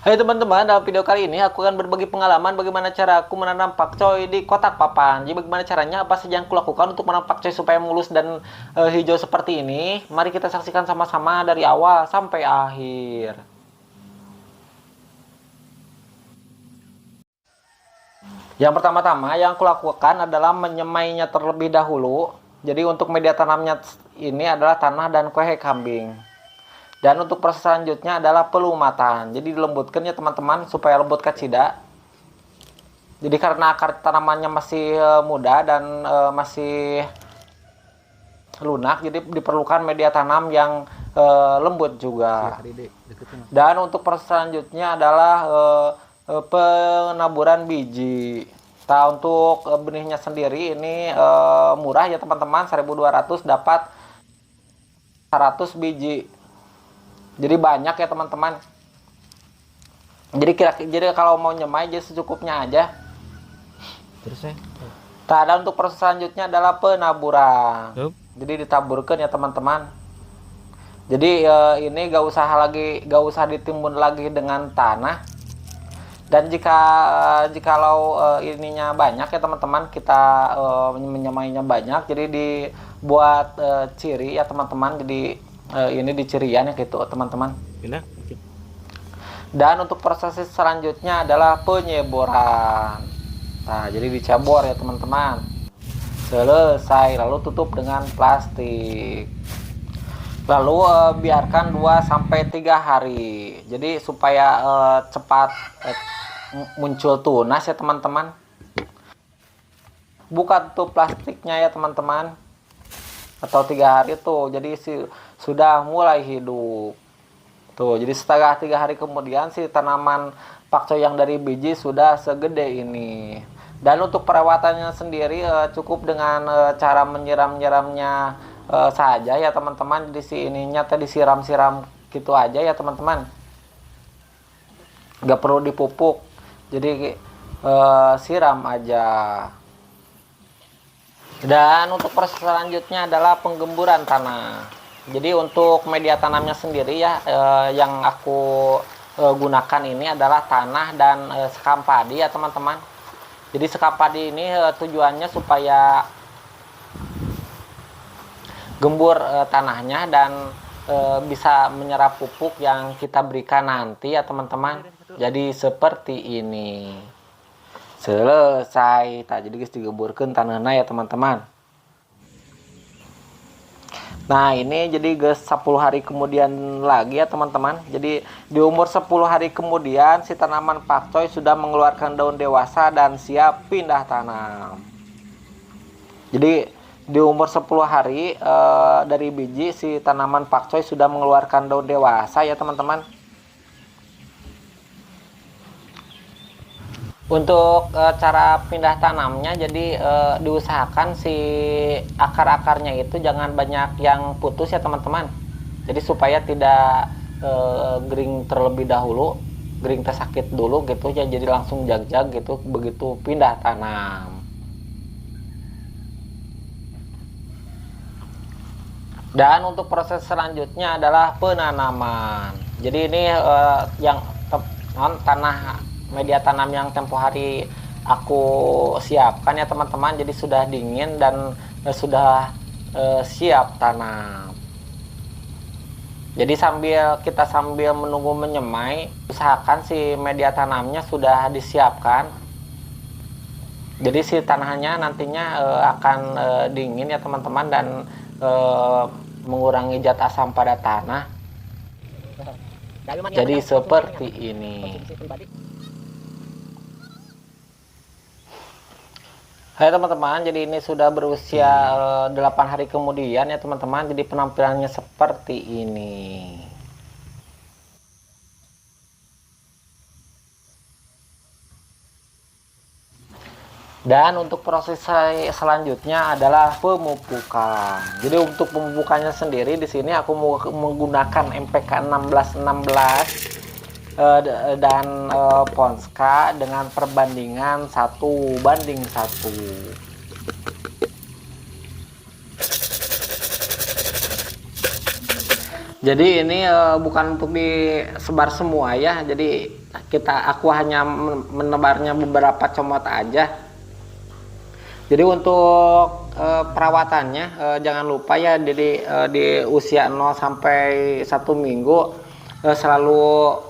Hai teman-teman, dalam video kali ini aku akan berbagi pengalaman bagaimana cara aku menanam pakcoy di kotak papan. Jadi bagaimana caranya, apa saja yang kulakukan untuk menanam pakcoy supaya mulus dan hijau seperti ini. Mari kita saksikan sama-sama dari awal sampai akhir. Yang pertama-tama yang aku lakukan adalah menyemainya terlebih dahulu. Jadi untuk media tanamnya ini adalah tanah dan kuehek kambing. Dan untuk proses selanjutnya adalah pelumatan. Jadi dilembutkan ya teman-teman supaya lembut kacida. Jadi karena akar tanamannya masih muda dan masih lunak, jadi diperlukan media tanam yang lembut juga. Dan untuk proses selanjutnya adalah penaburan biji. Nah, untuk benihnya sendiri ini murah ya teman-teman, 1.200 dapat 100 biji. Jadi banyak ya teman-teman. Jadi kalau mau nyemai jadi secukupnya aja. Terus ya. Nah, untuk proses selanjutnya adalah penaburan. Jadi ditaburkan ya teman-teman. Jadi ini gak usah ditimbun lagi dengan tanah. Dan jikalau ininya banyak ya teman-teman, kita menyemainya banyak, jadi dibuat ciri ya teman-teman. Jadi ini dicirian ya gitu teman-teman. Dan untuk proses selanjutnya adalah penyeboran. Nah, jadi dicebor ya teman-teman. Selesai, lalu tutup dengan plastik. Lalu biarkan 2-3 hari. Jadi supaya cepat muncul tunas ya teman-teman. Buka tutup plastiknya ya teman-teman. Atau 3 hari tuh, jadi sudah mulai hidup. Tuh, jadi setelah 3 hari kemudian si tanaman pakcoy yang dari biji sudah segede ini. Dan untuk perawatannya sendiri cukup dengan cara menyiram-nyiramnya saja ya teman-teman. Jadi si ininya tadi siram-siram gitu aja ya teman-teman. Nggak perlu dipupuk. Jadi siram aja. Dan untuk proses selanjutnya adalah penggemburan tanah. Jadi untuk media tanamnya sendiri ya yang aku gunakan ini adalah tanah dan sekam padi ya teman-teman. Jadi sekam padi ini tujuannya supaya gembur tanahnya dan bisa menyerap pupuk yang kita berikan nanti ya teman-teman. Jadi seperti ini. Selesai. Tak jadi guys digemburkan tanahnya ya teman-teman. Nah ini jadi guys 10 hari kemudian lagi ya teman-teman. Jadi di umur 10 hari kemudian si tanaman pakcoy sudah mengeluarkan daun dewasa dan siap pindah tanam. Jadi di umur 10 hari dari biji si tanaman pakcoy sudah mengeluarkan daun dewasa ya teman-teman. Untuk cara pindah tanamnya, jadi diusahakan si akar-akarnya itu jangan banyak yang putus ya teman-teman. Jadi supaya tidak gering terlebih dahulu, gering tersakit dulu gitu ya. Jadi langsung jag-jag gitu begitu pindah tanam. Dan untuk proses selanjutnya adalah penanaman. Jadi ini yang tanah media tanam yang tempo hari aku siapkan ya teman-teman. Jadi sudah dingin dan sudah siap tanam. Jadi kita sambil menunggu menyemai, usahakan si media tanamnya sudah disiapkan. Jadi si tanahnya nantinya akan dingin ya teman-teman dan mengurangi zat asam pada tanah. Jadi seperti ini. Hai teman-teman, jadi ini sudah berusia 8 hari kemudian ya teman-teman. Jadi penampilannya seperti ini. Dan untuk proses selanjutnya adalah pemupukan. Jadi untuk pemupukannya sendiri di sini aku menggunakan MPK 1616 dan Ponska dengan perbandingan 1:1. Jadi ini bukan untuk disebar semua ya. Jadi aku hanya menebarnya beberapa comot aja. Jadi untuk perawatannya jangan lupa ya. Jadi di usia 0 sampai 1 minggu selalu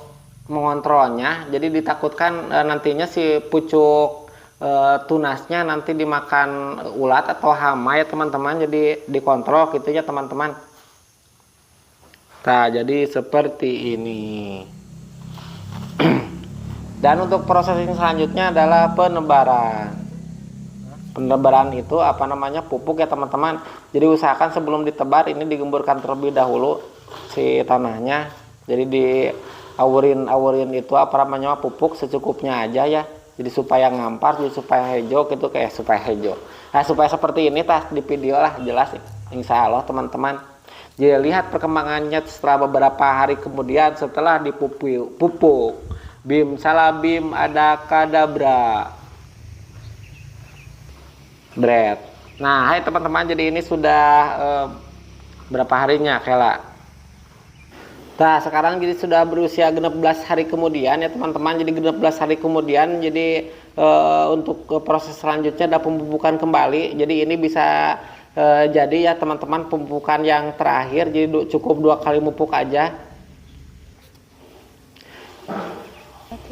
mengontrolnya. Jadi ditakutkan nantinya si pucuk tunasnya nanti dimakan ulat atau hama ya teman-teman. Jadi dikontrol gitu ya teman-teman. Nah, jadi seperti ini. Dan untuk proses yang selanjutnya adalah penebaran. Penebaran itu apa namanya, pupuk ya teman-teman. Jadi usahakan sebelum ditebar ini digemburkan terlebih dahulu si tanahnya. Jadi diawurin itu apa namanya, pupuk secukupnya aja ya. Jadi supaya ngampar, jadi supaya hijau gitu, kayak supaya hijau. Nah, supaya seperti ini tas di video lah jelas insya Allah teman-teman. Jadi lihat perkembangannya setelah beberapa hari kemudian setelah dipupuk. Bim salabim ada kadabra. Bread. Nah, hai teman-teman, jadi ini sudah berapa harinya Kela? Nah, sekarang jadi sudah berusia 16 hari kemudian ya teman-teman. Jadi 16 hari kemudian jadi untuk proses selanjutnya ada pemupukan kembali. Jadi ini bisa jadi ya teman-teman pemupukan yang terakhir, jadi cukup 2 kali pupuk aja.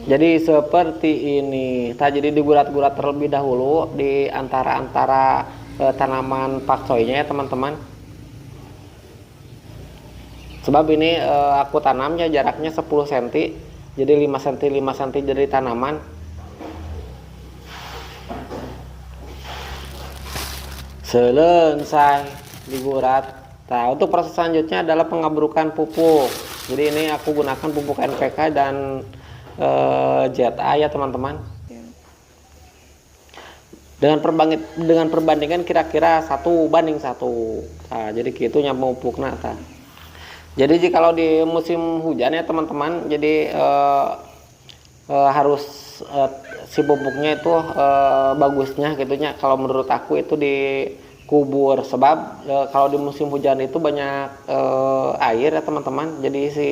Jadi seperti ini. Nah, jadi digurat-gurat terlebih dahulu di antara tanaman pakcoynya ya teman-teman. Sebab ini aku tanamnya jaraknya 10 cm. Jadi 5 cm dari tanaman. Selesai digurat. Nah, untuk proses selanjutnya adalah pengabrukan pupuk. Jadi ini aku gunakan pupuk NPK dan ZA ya teman-teman. Dengan perbandingan kira-kira 1:1. Nah, jadi gitunya pupuknya. Nah. Jadi jika di musim hujan ya teman-teman, jadi harus si pupuknya itu bagusnya gitunya. Kalau menurut aku itu dikubur, sebab kalau di musim hujan itu banyak air ya teman-teman. Jadi si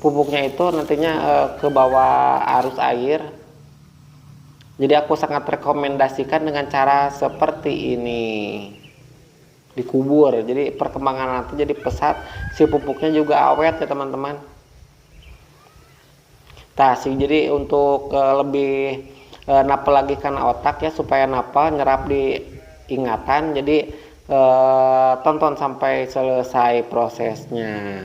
pupuknya itu nantinya ke bawah arus air. Jadi aku sangat rekomendasikan dengan cara seperti ini, dikubur. Jadi perkembangan nanti jadi pesat, si pupuknya juga awet ya teman-teman. Nah, jadi untuk lebih napa lagi karena otak ya, supaya napa nyerap di ingatan. Jadi tonton sampai selesai prosesnya.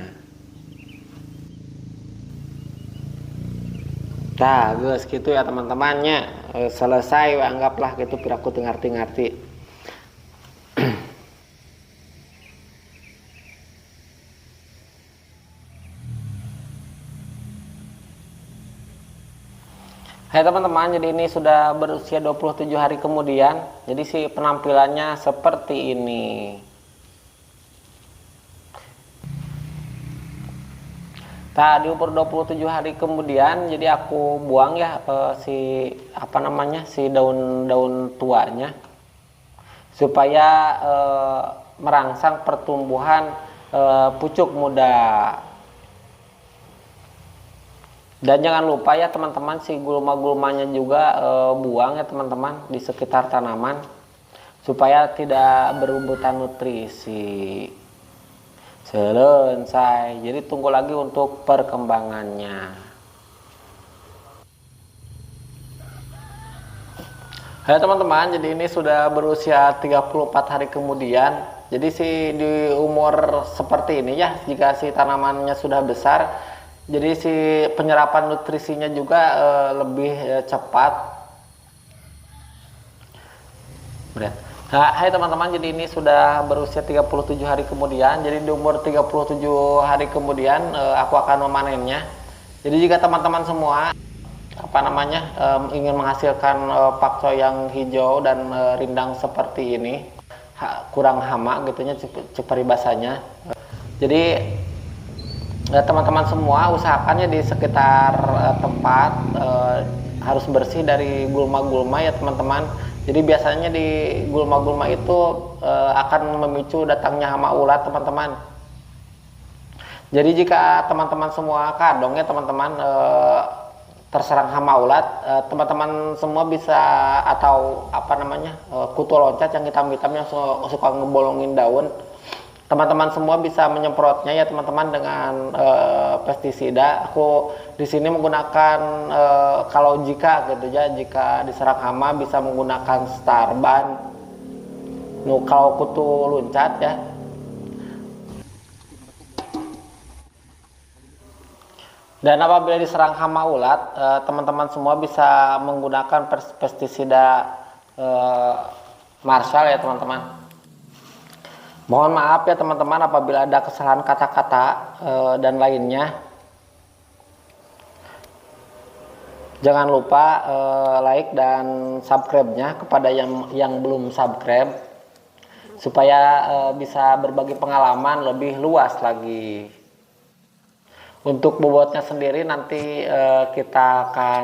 Nah, guys gitu ya teman-temannya, selesai anggaplah gitu piraku ngerti-ngerti. Hai teman-teman, jadi ini sudah berusia 27 hari kemudian. Jadi si penampilannya seperti ini. Nah, di umur 27 hari kemudian jadi aku buang ya si apa namanya, si daun-daun tuanya supaya merangsang pertumbuhan pucuk muda. Dan jangan lupa ya teman-teman, si gulma-gulmanya juga buang ya teman-teman di sekitar tanaman supaya tidak berebutan nutrisi. Selesai. Jadi tunggu lagi untuk perkembangannya. Hai teman-teman, jadi ini sudah berusia 34 hari kemudian. Jadi di umur seperti ini ya, jika si tanamannya sudah besar, jadi si penyerapan nutrisinya juga lebih cepat. Nah, hai teman-teman, jadi ini sudah berusia 37 hari kemudian. Jadi di umur 37 hari kemudian aku akan memanennya. Jadi jika teman-teman semua apa namanya ingin menghasilkan pakcoy yang hijau dan rindang seperti ini, kurang hama gitunya peribahasanya. Jadi teman-teman semua usahakannya di sekitar tempat harus bersih dari gulma-gulma ya teman-teman. Jadi biasanya di gulma-gulma itu akan memicu datangnya hama ulat teman-teman. Jadi jika teman-teman semua kadong ya teman-teman terserang hama ulat, teman-teman semua bisa atau apa namanya kutu loncat yang hitam-hitam yang suka ngebolongin daun, teman-teman semua bisa menyemprotnya ya teman-teman dengan pestisida. Aku di sini menggunakan kalau jika gitu ya, jika diserang hama bisa menggunakan Starban. Kalau kutu loncat ya. Dan apabila diserang hama ulat, teman-teman semua bisa menggunakan pestisida Marshall ya teman-teman. Mohon maaf ya teman-teman apabila ada kesalahan kata-kata dan lainnya. Jangan lupa like dan subscribe-nya kepada yang belum subscribe supaya bisa berbagi pengalaman lebih luas lagi. Untuk bobotnya sendiri nanti kita akan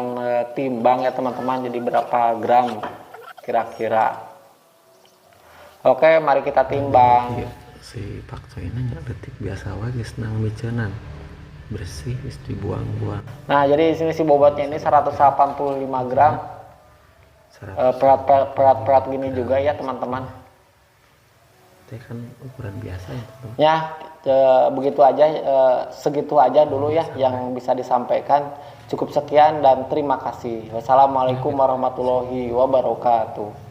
timbang ya teman-teman, jadi berapa gram kira-kira. Oke, mari kita timbang. Si Pak Coyna nggak detik biasa wae senang micenan bersih is dibuang-buang. Nah, jadi di sini si bobotnya ini 185 gram. Perat gini juga ya teman-teman. Itu kan ukuran biasa ya teman-teman. Ya, begitu aja, segitu aja dulu ya yang bisa disampaikan. Cukup sekian dan terima kasih. Wassalamualaikum warahmatullahi wabarakatuh.